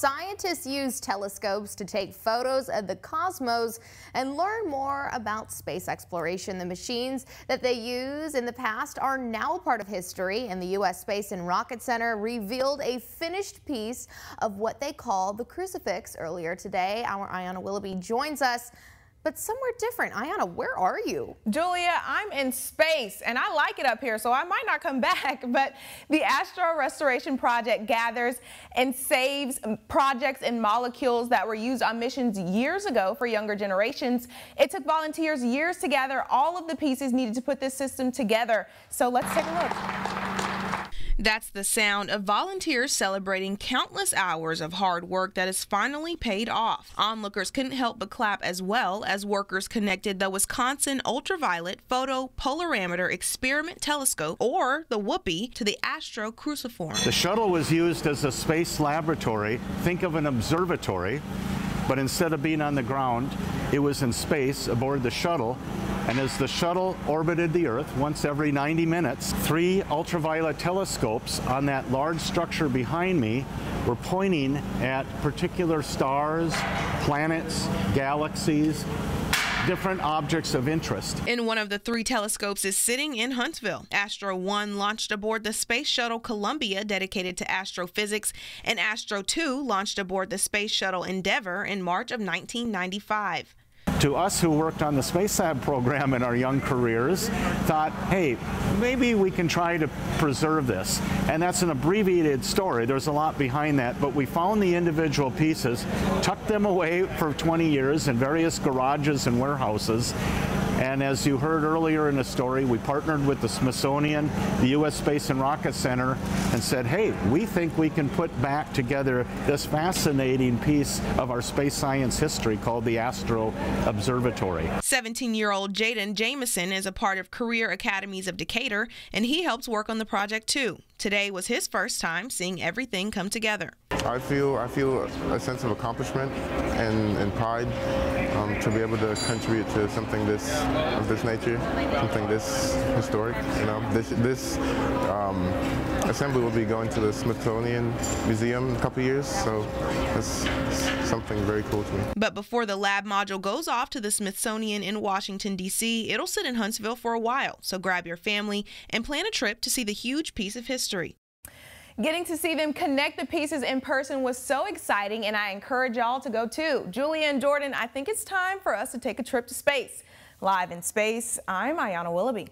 scientists use telescopes to take photos of the cosmos and learn more about space exploration. The machines that they use in the past are now a part of history, and the U.S. Space and Rocket Center revealed a finished piece of what they call the crucifix earlier today. Our Ayanna Willoughby joins us, but somewhere different. Ayanna, where are you? Julia, I'm in space, and I like it up here, so I might not come back, but the Astro Restoration Project gathers and saves projects and molecules that were used on missions years ago for younger generations. It took volunteers years to gather all of the pieces needed to put this system together. So let's take a look. That's the sound of volunteers celebrating countless hours of hard work that has finally paid off. Onlookers couldn't help but clap, as well as workers connected the Wisconsin Ultraviolet Photo Polarimeter Experiment Telescope, or the W.U.P.P.E, to the Astro Cruciform. The shuttle was used as a space laboratory. Think of an observatory, but instead of being on the ground, it was in space aboard the shuttle. And as the shuttle orbited the Earth once every 90 minutes, 3 ultraviolet telescopes on that large structure behind me were pointing at particular stars, planets, galaxies, different objects of interest. And one of the 3 telescopes is sitting in Huntsville. Astro 1 launched aboard the Space Shuttle Columbia, dedicated to astrophysics, and Astro 2 launched aboard the Space Shuttle Endeavour in March of 1995. To us who worked on the Space Lab program in our young careers, thought, hey, maybe we can try to preserve this. And that's an abbreviated story. There's a lot behind that, but we found the individual pieces, tucked them away for 20 years in various garages and warehouses. And as you heard earlier in the story, we partnered with the Smithsonian, the U.S. Space and Rocket Center, and said, hey, we think we can put back together this fascinating piece of our space science history called the Astro Observatory. 17-year-old Jaden Jameson is a part of Career Academies of Decatur, and he helps work on the project too. Today was his first time seeing everything come together. I feel a sense of accomplishment and pride to be able to contribute to something of this nature, something this historic. You know, this assembly will be going to the Smithsonian Museum in a couple years, so it's something very cool to me. But before the lab module goes off to the Smithsonian in Washington, D.C., it'll sit in Huntsville for a while. So grab your family and plan a trip to see the huge piece of history. Getting to see them connect the pieces in person was so exciting, and I encourage y'all to go too. Julia and Jordan, I think it's time for us to take a trip to space. Live in space, I'm Ayanna Willoughby.